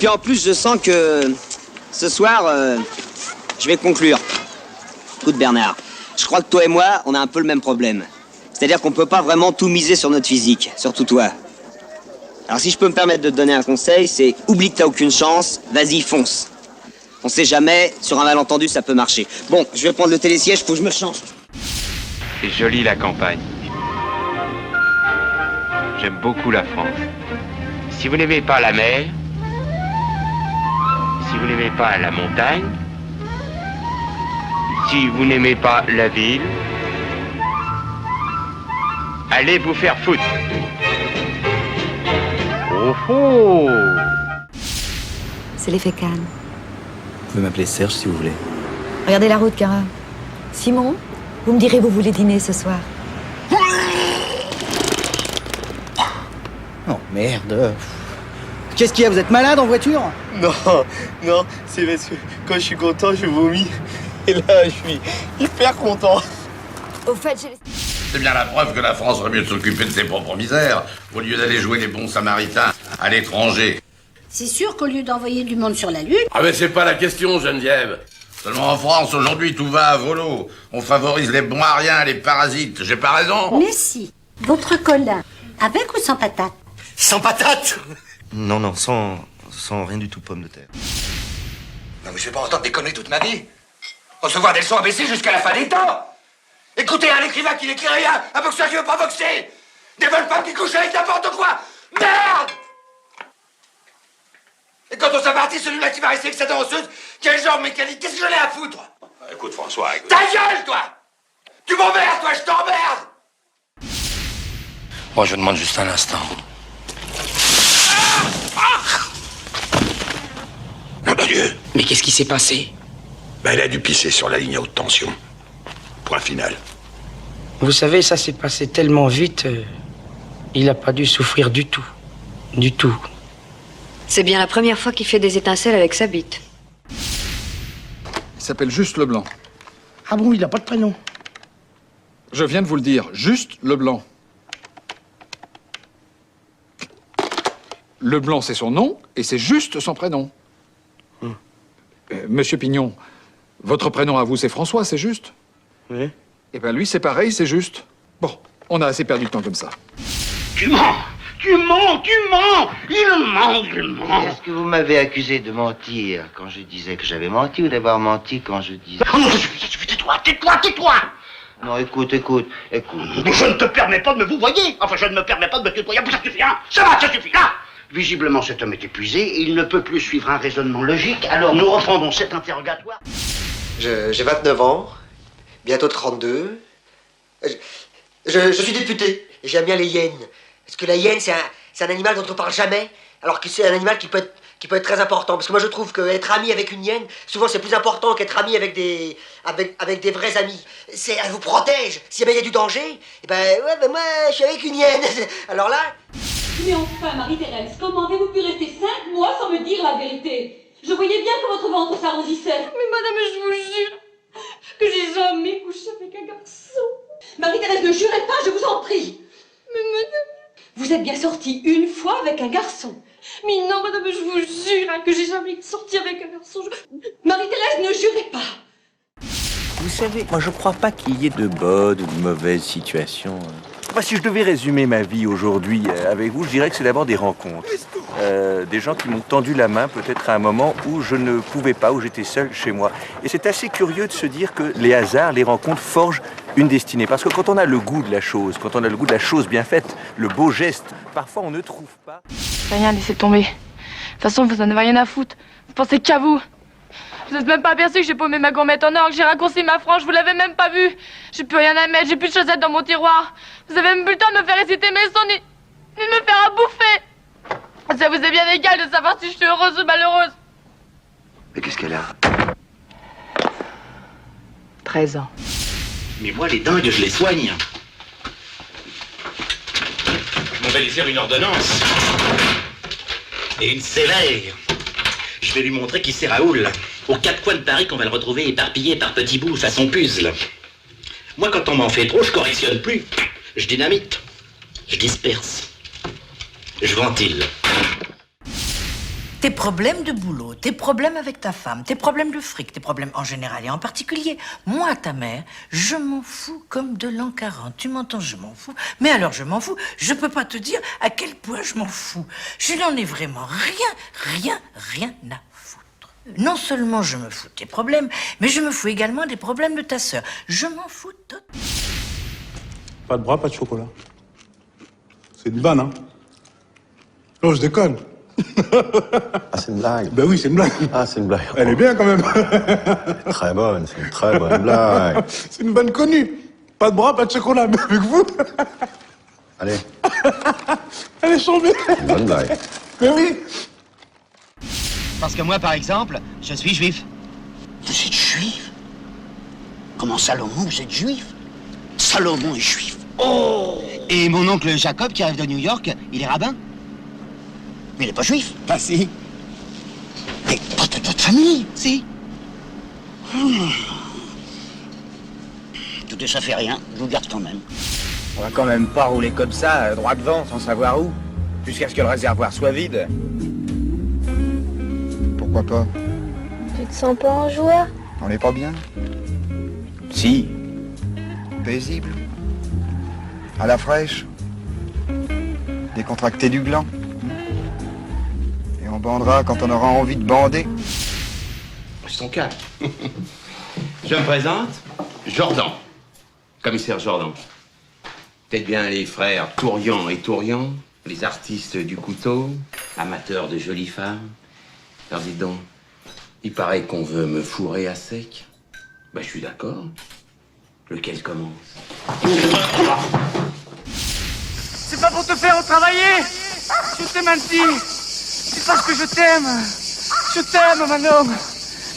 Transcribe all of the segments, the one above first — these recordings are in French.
puis en plus, je sens que ce soir, je vais conclure. Écoute Bernard, je crois que toi et moi, on a un peu le même problème. C'est-à-dire qu'on peut pas vraiment tout miser sur notre physique, surtout toi. Alors si je peux me permettre de te donner un conseil, c'est oublie que t'as aucune chance, vas-y, fonce. On sait jamais, sur un malentendu, ça peut marcher. Bon, je vais prendre le télésiège, faut que je me change. C'est joli la campagne. J'aime beaucoup la France. Si vous n'aimez pas la mer, si vous n'aimez pas la montagne, si vous n'aimez pas la ville, allez vous faire foutre. Oh oh! C'est l'effet Cannes. Vous pouvez m'appeler Serge si vous voulez. Regardez la route, Cara. Simon, vous me direz où vous voulez dîner ce soir. Oh merde. Qu'est-ce qu'il y a? Vous êtes malade en voiture? Non, c'est parce que quand je suis content, je vomis. Et là, je suis hyper content. Au fait, j'ai... C'est bien la preuve que la France aurait mieux s'occuper de ses propres misères, au lieu d'aller jouer les bons samaritains à l'étranger. C'est sûr qu'au lieu d'envoyer du monde sur la Lune... Ah mais c'est pas la question, Geneviève. Seulement en France, aujourd'hui, tout va à volo. On favorise les bons à rien, les parasites. J'ai pas raison? Mais si. Votre Colin, avec ou sans patate? Sans patate? Non, sans rien du tout, pomme de terre. Non mais je vais pas entendre déconner toute ma vie. Recevoir des leçons ABC jusqu'à la fin des temps. Écoutez un écrivain qui n'écrit rien, un boxeur qui veut pas boxer. Des bonnes femmes qui couchent avec n'importe quoi. Merde! Et quand on s'est parti, celui-là qui va rester avec sa danseuse, quel genre mécanique, qu'est-ce que j'en ai à foutre? Écoute, François, écoute. Ta gueule, toi! Tu m'emmerdes, toi, je t'emmerde! Moi, je demande juste un instant. Nom de Dieu! Mais qu'est-ce qui s'est passé? Elle a dû pisser sur la ligne à haute tension. Point final. Vous savez, ça s'est passé tellement vite, il n'a pas dû souffrir du tout. Du tout. C'est bien la première fois qu'il fait des étincelles avec sa bite. Il s'appelle Juste Leblanc. Ah bon, il n'a pas de prénom? Je viens de vous le dire, Juste Leblanc. Leblanc, c'est son nom, et c'est juste son prénom. Monsieur Pignon, votre prénom à vous, c'est François, c'est juste? Oui. Eh ben lui, c'est pareil, c'est juste. Bon, on a assez perdu de temps comme ça. Tu mens! Tu mens! Il ment! Est-ce que vous m'avez accusé de mentir quand je disais que j'avais menti ou d'avoir menti quand je disais... Oh non, ça suffit, tais-toi! Non, écoute. Je ne te permets pas de me vous voyer! Enfin, je ne me permets pas de me tutoyer, ça suffit, hein! Ça suffit, là! Visiblement, cet homme est épuisé, il ne peut plus suivre un raisonnement logique, alors nous reprendrons cet interrogatoire. J'ai 29 ans, bientôt 32. Je suis député, et j'aime bien les hyènes. Parce que la hyène, c'est un animal dont on parle jamais, alors que c'est un animal qui peut être très important. Parce que moi, je trouve qu'être ami avec une hyène, souvent, c'est plus important qu'être ami avec des vrais amis. Elle vous protège. Si jamais il y a du danger, moi, je suis avec une hyène. Alors là... Mais enfin, Marie-Thérèse, comment avez-vous pu rester 5 mois sans me dire la vérité? Je voyais bien que votre ventre s'arrondissait. Mais madame, je vous jure que j'ai jamais couché avec un garçon. Marie-Thérèse, ne jurez pas, je vous en prie. Mais madame... Vous êtes bien sortie une fois avec un garçon. Mais non, madame, je vous jure que j'ai jamais sorti avec un garçon. Marie-Thérèse, ne jurez pas. Vous savez, moi je crois pas qu'il y ait de bonnes ou de mauvaises situations. Moi, si je devais résumer ma vie aujourd'hui avec vous, je dirais que c'est d'abord des rencontres. Des gens qui m'ont tendu la main peut-être à un moment où je ne pouvais pas, où j'étais seul chez moi. Et c'est assez curieux de se dire que les hasards, les rencontres forgent une destinée. Parce que quand on a le goût de la chose, quand on a le goût de la chose bien faite, le beau geste, parfois on ne trouve pas... Rien, laissez tomber. De toute façon, vous en avez rien à foutre. Vous pensez qu'à vous. Vous n'êtes même pas aperçu que j'ai paumé ma gourmette en or, que j'ai raccourci ma frange, vous l'avez même pas vu. J'ai plus rien à mettre, j'ai plus de chaussettes dans mon tiroir. Vous avez même plus le temps de me faire réciter mes sons, ni de me faire à bouffer. Ça vous est bien égal de savoir si je suis heureuse ou malheureuse. Mais qu'est-ce qu'elle a? 13 ans. Mais moi, les dingues, je les soigne. On va lui faire une ordonnance. Et une sévère. Je vais lui montrer qui c'est Raoul. Aux 4 coins de Paris qu'on va le retrouver éparpillé par petits bouts façon puzzle. Moi, quand on m'en fait trop, je correctionne plus. Je dynamite. Je disperse. Je ventile. tes problèmes de boulot, tes problèmes avec ta femme, tes problèmes de fric, tes problèmes en général et en particulier, moi, ta mère, je m'en fous comme de l'an 40. Tu m'entends, je m'en fous. Mais alors, je m'en fous. Je peux pas te dire à quel point je m'en fous. Je n'en ai vraiment rien à foutre. Non seulement je me fous de tes problèmes, mais je me fous également des problèmes de ta sœur. Je m'en fous de... Pas de bras, pas de chocolat. C'est une vanne, hein? Non, je déconne. Ah, c'est une blague. Ben oui, c'est une blague. Ah, c'est une blague. Elle est bien quand même. Très bonne, c'est une très bonne blague. C'est une vanne connue. Pas de bras, pas de chocolat, mais avec vous. Allez. Elle est chambée. Une bonne blague. Mais oui. Parce que moi, par exemple, je suis juif. Vous êtes juif? Comment Salomon, vous êtes juif? Salomon est juif. Oh! Et mon oncle Jacob, qui arrive de New York, il est rabbin. Mais il n'est pas juif. Bah si. Mais pas de votre famille. Si. Tout ça fait rien, je vous garde quand même. On va quand même pas rouler comme ça, droit devant, sans savoir où. Jusqu'à ce que le réservoir soit vide. Pourquoi pas? Tu te sens pas un joueur? On n'est pas bien? Si. Paisible. À la fraîche. Décontracté du gland. Et on bandera quand on aura envie de bander. C'est ton cas. Je me présente, Jordan. Commissaire Jordan. Peut-être bien les frères Tourian et Tourian, les artistes du couteau, amateurs de jolies femmes. Alors dites donc, il paraît qu'on veut me fourrer à sec. Ben, je suis d'accord. Lequel commence? C'est pas pour te faire travailler. Je t'aime, Anti. C'est parce que je t'aime. Je t'aime, mon homme.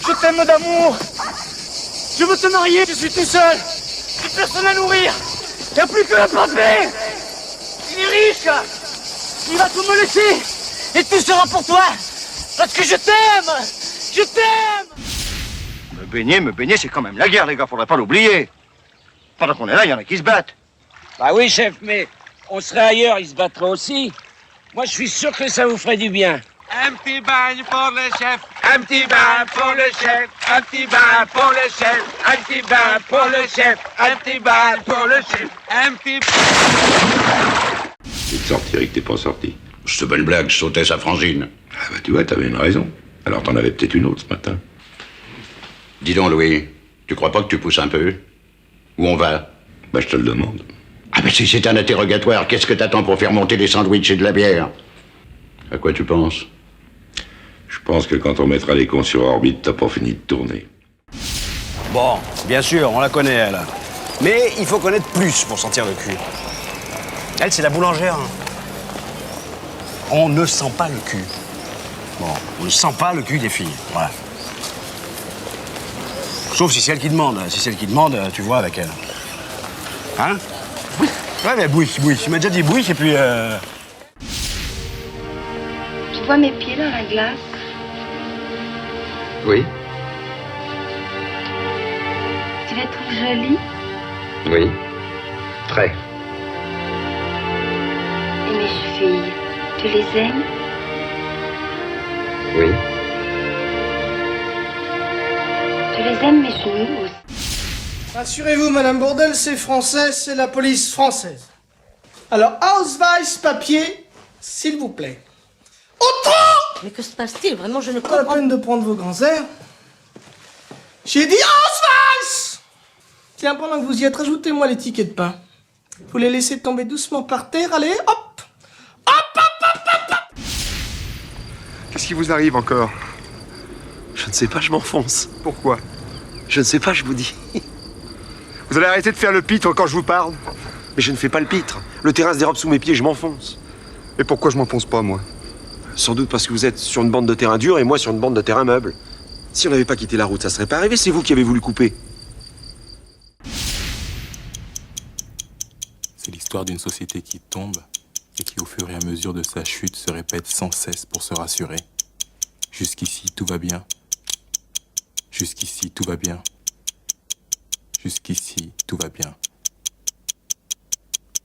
Je t'aime d'amour. Je veux te marier, je suis tout seul. J'ai personne à nourrir. Y a plus que un papé. Il est riche. Il va tout me laisser. Et tout sera pour toi. Parce que je t'aime. Je t'aime. Me baigner, c'est quand même la guerre, les gars. Faudrait pas l'oublier. Pendant qu'on est là, il y en a qui se battent. Bah oui, chef, mais on serait ailleurs, ils se battraient aussi. Moi, je suis sûr que ça vous ferait du bien. Un petit bain pour le chef. Un petit bain pour le chef. Un petit bain pour le chef. Un petit bain pour le chef. Un petit bain pour le chef. Un petit... Et de sortir et que t'es pas sorti. C'était pas une blague, je sautais sa frangine. Ah bah tu vois, t'avais une raison. Alors t'en avais peut-être une autre ce matin. Dis donc, Louis, tu crois pas que tu pousses un peu? Où on va? Bah je te le demande. Ah bah si c'est un interrogatoire, qu'est-ce que t'attends pour faire monter des sandwichs et de la bière? À quoi tu penses? Je pense que quand on mettra les cons sur orbite, t'as pas fini de tourner. Bon, bien sûr, on la connaît, elle. Mais il faut connaître plus pour sentir le cul. Elle, c'est la boulangère. Hein. On ne sent pas le cul. Bon, on ne sent pas le cul des filles. Voilà. Sauf si c'est elle qui demande. Si c'est elle qui demande, tu vois avec elle. Hein? Oui. Ouais, mais bouille. Tu m'as déjà dit bouille, et puis... Tu vois mes pieds dans la glace? Oui. Tu les trouves jolis? Oui. Très. Et mes chevilles, tu les aimes? Oui. Tu les aimes, mes genoux aussi? Rassurez-vous, Madame Bourdelle, c'est français, c'est la police française. Alors, Ausweis, papier, s'il vous plaît. Autant! Mais que se passe-t-il? Vraiment, je ne Pas la comprends peine de prendre vos grands airs. J'ai dit Ausweis! Tiens, pendant que vous y êtes, rajoutez-moi les tickets de pain. Vous les laissez tomber doucement par terre, allez, hop! Qu'est-ce qui vous arrive encore? Je ne sais pas, je m'enfonce. Pourquoi? Je ne sais pas, je vous dis. Vous allez arrêter de faire le pitre quand je vous parle? Mais je ne fais pas le pitre. Le terrain se dérobe sous mes pieds, je m'enfonce. Et pourquoi je m'enfonce pas, moi? Sans doute parce que vous êtes sur une bande de terrain dur et moi sur une bande de terrain meuble. Si on n'avait pas quitté la route, ça serait pas arrivé, c'est vous qui avez voulu couper. C'est l'histoire d'une société qui tombe et qui, au fur et à mesure de sa chute, se répète sans cesse pour se rassurer. Jusqu'ici, tout va bien. Jusqu'ici, tout va bien. Jusqu'ici, tout va bien.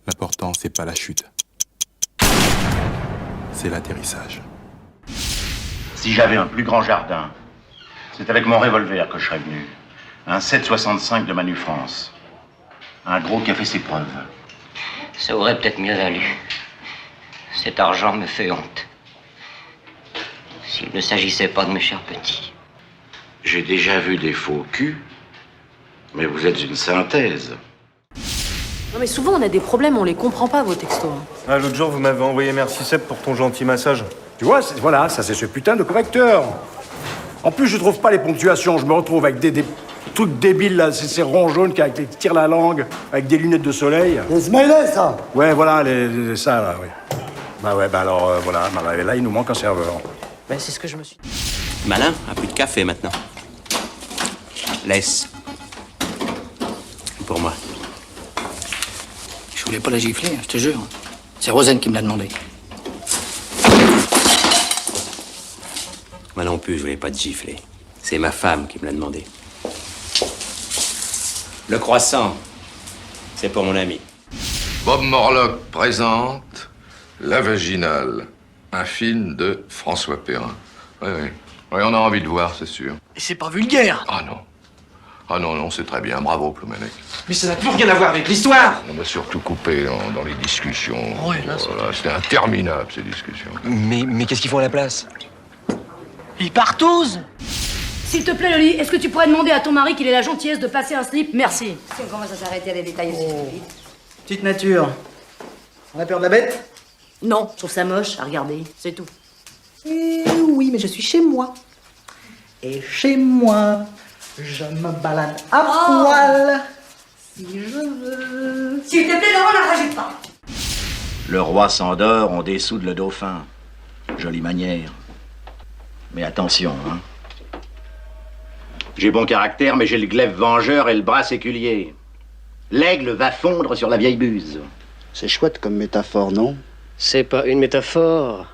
L'important, c'est pas la chute. C'est l'atterrissage. Si j'avais un plus grand jardin, c'est avec mon revolver que je serais venu. Un 7,65 de Manu France. Un gros qui a fait ses preuves. Ça aurait peut-être mieux valu. Cet argent me fait honte. S'il ne s'agissait pas de mes chers petits. J'ai déjà vu des faux culs, mais vous êtes une synthèse. Non mais souvent on a des problèmes, on les comprend pas vos textos. Ah, l'autre jour, vous m'avez envoyé merci Seb pour ton gentil massage. Tu vois, voilà, ça c'est ce putain de correcteur. En plus, je trouve pas les ponctuations. Je me retrouve avec des trucs débiles, là, ces ronds jaunes qui tirent la langue, avec des lunettes de soleil. Les smileys, ça. Ouais, voilà, ça, là, oui. Bah ouais, bah alors, voilà, bah, là, il nous manque un serveur. Bah c'est ce que je me suis dit. Malin, un peu de café maintenant. Laisse. Pour moi. Je voulais pas la gifler, je te jure. C'est Rosen qui me l'a demandé. Moi non plus, je voulais pas te gifler. C'est ma femme qui me l'a demandé. Le croissant, c'est pour mon ami. Bob Morlock présente La Vaginale, un film de François Perrin. Oui, oui. Oui, on a envie de voir, c'est sûr. Et c'est pas vulgaire. Ah non. Ah non, non, c'est très bien. Bravo, Ploumenec. Mais ça n'a plus rien à voir avec l'histoire. On va surtout couper dans les discussions. Ouais, là, C'était interminable, ces discussions. Mais qu'est-ce qu'ils font à la place? Ils partouze. S'il te plaît, Loli, est-ce que tu pourrais demander à ton mari qu'il ait la gentillesse de passer un slip? Merci. Si on commence à s'arrêter à des détails aussi vite. Petite nature. On a peur de la bête? Non, je trouve ça moche à regarder, c'est tout. Oui, mais je suis chez moi. Et chez moi, je me balade à poil. Si je veux. S'il te plaît, Laurent, n'en rajoute pas. Le roi s'endort, on dessoude le dauphin. Jolie manière. Mais attention, hein. J'ai bon caractère, mais j'ai le glaive vengeur et le bras séculier. L'aigle va fondre sur la vieille buse. C'est chouette comme métaphore, non? C'est pas une métaphore,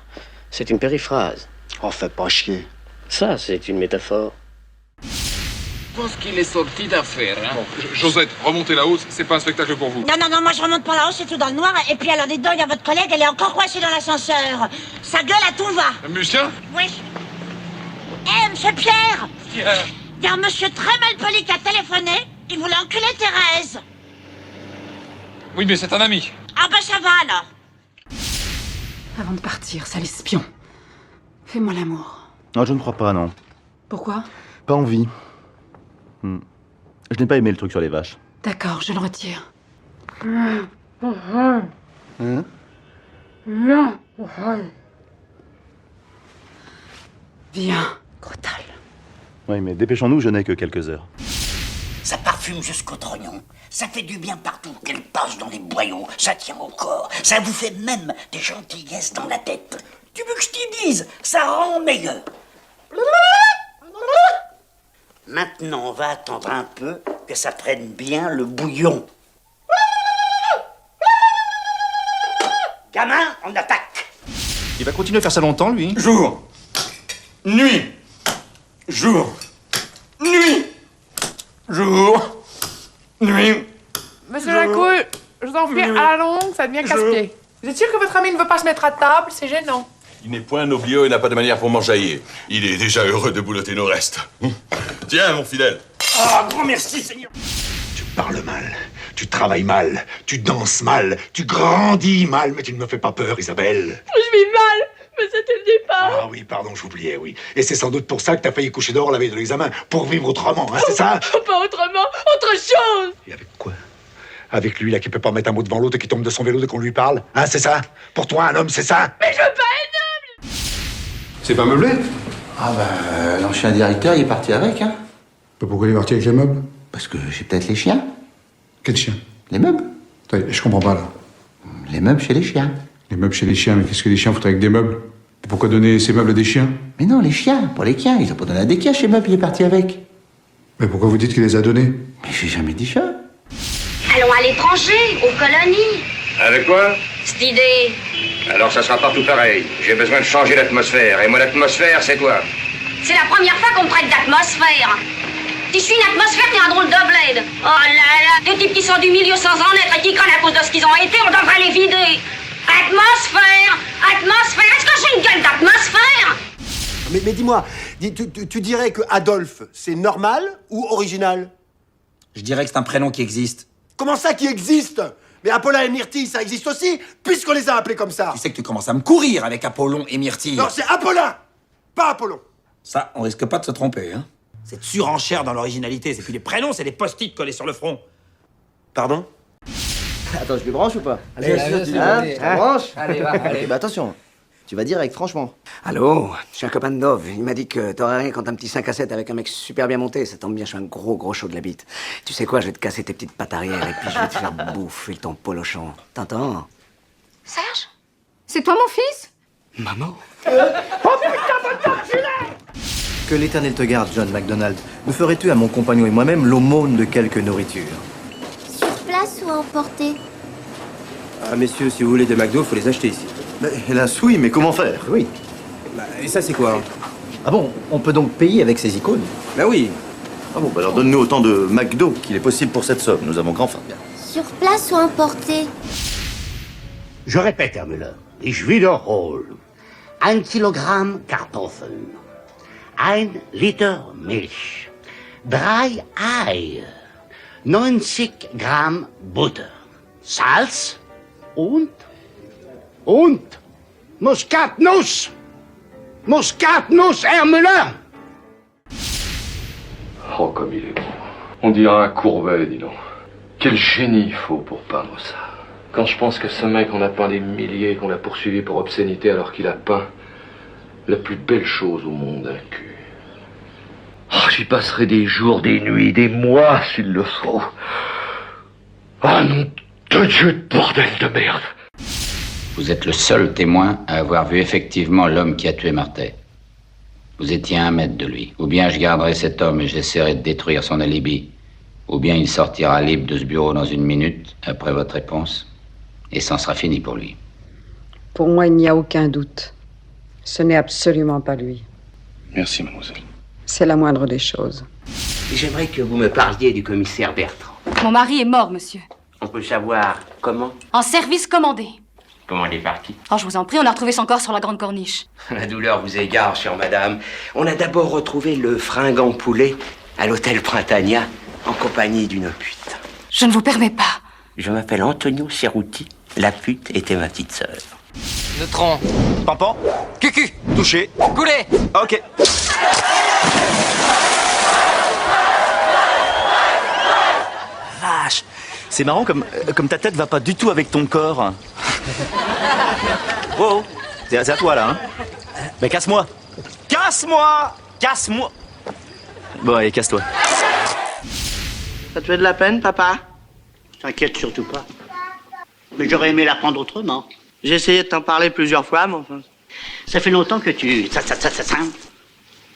c'est une périphrase. Oh, fais pas chier. Ça, c'est une métaphore. Je pense qu'il est sorti d'affaire, hein. Bon, Josette, remontez la hausse, c'est pas un spectacle pour vous. Non, moi je remonte pas là-haut, c'est tout dans le noir. Et puis alors, dites donc, il y a votre collègue, elle est encore coincée dans l'ascenseur. Sa gueule à tout va. Musien? Oui. Eh, monsieur Pierre! Pierre? Il y a un monsieur très mal poli qui a téléphoné. Il voulait enculer Thérèse. Oui, mais c'est un ami. Ah ben ça va alors. Avant de partir, sale espion, fais-moi l'amour. Non, je ne crois pas, non. Pourquoi? Pas envie. Je n'ai pas aimé le truc sur les vaches. D'accord, je le retire. Hein? Viens, Crotal. Oui, mais dépêchons-nous, je n'ai que quelques heures. Ça parfume jusqu'au trognon. Ça fait du bien partout. Qu'elle passe dans les boyaux. Ça tient au corps. Ça vous fait même des gentillesses dans la tête. Tu veux que je t'y dise? Ça rend meilleur. Maintenant, on va attendre un peu que ça prenne bien le bouillon. Gamin, on attaque. Il va continuer à faire ça longtemps, lui? Jour. Nuit. Jour. Nuit. Jour. Nuit. Monsieur Lacour, je vous en prie, à la longue, ça devient casse-pied. Vous êtes sûr que votre ami ne veut pas se mettre à table? C'est gênant. Il n'est point noblieux et n'a pas de manière pour m'enjailler. Il est déjà heureux de boulotter nos restes. Tiens, mon fidèle. Ah, grand merci, Seigneur. Tu parles mal, tu travailles mal, tu danses mal, tu grandis mal, mais tu ne me fais pas peur, Isabelle. Je vis mal, mais c'était le départ. Ah oui, pardon, j'oubliais, oui. Et c'est sans doute pour ça que t'as failli coucher dehors la veille de l'examen, pour vivre autrement, hein, c'est ça? Pas autrement, autre chose. Et avec quoi? Avec lui, là, qui peut pas mettre un mot devant l'autre et qui tombe de son vélo dès qu'on lui parle? Hein, c'est ça? Pour toi, un homme, c'est ça? Mais je veux pas être noble. C'est pas meublé? Ah bah, l'ancien directeur, il est parti avec, hein. Pourquoi il est parti avec les meubles? Parce que j'ai peut-être les chiens. Quel chien? Les meubles. Je comprends pas, là. Les meubles chez les chiens. Les meubles chez les chiens, mais qu'est-ce que les chiens foutent avec des meubles? Pourquoi donner ces meubles à des chiens? Mais non, les chiens, pour les chiens. Ils ont pas donné à des chiens chez meubles, il est parti avec. Mais pourquoi vous dites qu'il les a donnés? Mais j'ai jamais dit ça. Allons à l'étranger, aux colonies. Avec quoi? Cette idée. Alors ça sera partout pareil. J'ai besoin de changer l'atmosphère. Et moi, l'atmosphère, c'est toi. C'est la première fois qu'on me traite d'atmosphère. Si je suis une atmosphère, t'es un drôle de bled. Oh là là, des types qui sont du milieu sans en être et qui crânent à cause de ce qu'ils ont été, on devrait les vider. Atmosphère, atmosphère, est-ce que j'ai une gueule d'atmosphère? Mais dis-moi, tu dirais que Adolphe, c'est normal ou original? Je dirais que c'est un prénom qui existe. Comment ça qui existe? Mais Apollin et Myrtille, ça existe aussi, puisqu'on les a appelés comme ça. Tu sais que tu commences à me courir avec Apollon et Myrtille. Non, c'est Apollin, pas Apollon. Ça, on risque pas de se tromper, hein. Cette surenchère dans l'originalité, c'est plus les prénoms, c'est des post-it collés sur le front. Pardon? Attends, je les branche ou pas? Allez, tu branches? Allez, va, allez. Bah attention, tu vas direct, franchement. Allô, je suis un copain de Dove. Il m'a dit que t'aurais rien quand un petit 5 à 7 avec un mec super bien monté. Ça tombe bien, je suis un gros chaud de la bite. Tu sais quoi, je vais te casser tes petites pattes arrière et puis je vais te faire bouffer ton polochon. T'entends? Serge? C'est toi mon fils? Maman? Que l'éternel te garde, John MacDonald. Me ferais-tu à mon compagnon et moi-même l'aumône de quelques nourritures? Sur place ou à emporter? Ah, messieurs, si vous voulez des McDo, faut les acheter ici. Mais, hélas, oui, mais comment faire? Oui. Bah, et ça, c'est quoi? Ah bon, on peut donc payer avec ces icônes? Bah oui. Ah bon, bah alors donne-nous autant de McDo qu'il est possible pour cette somme. Nous avons grand faim. Sur place ou à emporter? Je répète, Herr Müller, ich wiederhole. 1 Kilogramm Kartoffeln, 1 Liter Milch, 3 Eier, 90 Gramm Butter, Salz und Muskatnuss. Muskatnuss, Herr Müller. Oh, comme il est beau. On dirait un Courbet, dis donc. Quel génie il faut pour peindre ça. Quand je pense que ce mec en a peint des milliers, qu'on l'a poursuivi pour obscénité alors qu'il a peint la plus belle chose au monde, un cul. Oh, j'y passerai des jours, des nuits, des mois s'il le faut. Ah non, de Dieu, de bordel de merde. Vous êtes le seul témoin à avoir vu effectivement l'homme qui a tué Martet. Vous étiez à 1 mètre de lui. Ou bien je garderai cet homme et j'essaierai de détruire son alibi. Ou bien il sortira libre de ce bureau dans 1 minute, après votre réponse. Et c'en sera fini pour lui. Pour moi, il n'y a aucun doute. Ce n'est absolument pas lui. Merci, mademoiselle. C'est la moindre des choses. J'aimerais que vous me parliez du commissaire Bertrand. Mon mari est mort, monsieur. On peut savoir comment? En service commandé. Comment il est parti? Oh, je vous en prie, on a retrouvé son corps sur la Grande Corniche. La douleur vous égare, chère madame. On a d'abord retrouvé le fringant poulet à l'hôtel Printania, en compagnie d'une pute. Je ne vous permets pas. Je m'appelle Antonio Cerruti. La pute était ma petite sœur. Neutron. Pampan. Cucu. Touché. Coulé. Ok. Vache. C'est marrant comme ta tête va pas du tout avec ton corps. Oh, c'est à toi là, hein. Mais casse-moi. Casse-moi. Casse-moi. Bon, allez, casse-toi. Ça te fait de la peine, papa? T'inquiète surtout pas. Mais j'aurais aimé l'apprendre autrement. J'ai essayé de t'en parler plusieurs fois, mais enfin... Ça fait longtemps que tu... Ça.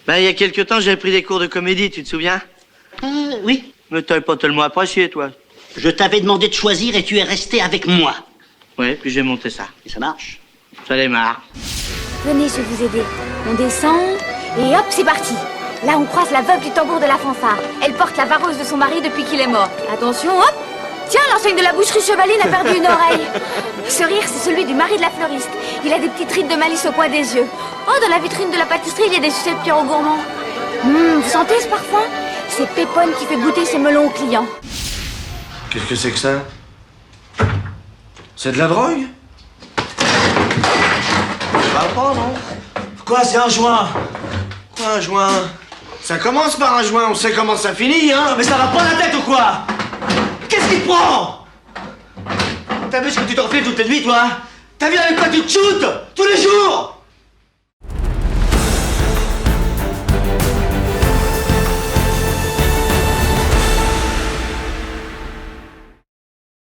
Ben, il y a quelque temps, j'ai pris des cours de comédie, tu te souviens? Oui. Mais t'avais pas tellement apprécié, toi. Je t'avais demandé de choisir et tu es resté avec moi. Ouais, puis j'ai monté ça. Et ça marche? Ça démarre. Venez, je vais vous aider. On descend et hop, c'est parti. Là, on croise la veuve du tambour de la fanfare. Elle porte la vareuse de son mari depuis qu'il est mort. Attention, hop. Tiens, l'enseigne de la boucherie Chevalier a perdu une oreille. Ce rire, c'est celui du mari de la fleuriste. Il a des petites rides de malice au coin des yeux. Oh, dans la vitrine de la pâtisserie, il y a des sucettes Pierrot Gourmand. Vous sentez ce parfum? C'est Pépone qui fait goûter ses melons aux clients. Qu'est-ce que c'est que ça? C'est de la drogue? Ça va pas, non? Quoi, c'est un joint? Quoi, un joint? Ça commence par un joint, on sait comment ça finit, hein? Non, mais ça va pas la tête ou quoi? Qu'est-ce qui te prend? T'as vu ce que tu t'en fais toutes les nuits, toi? T'as vu avec quoi tu te shootes? Tous les jours?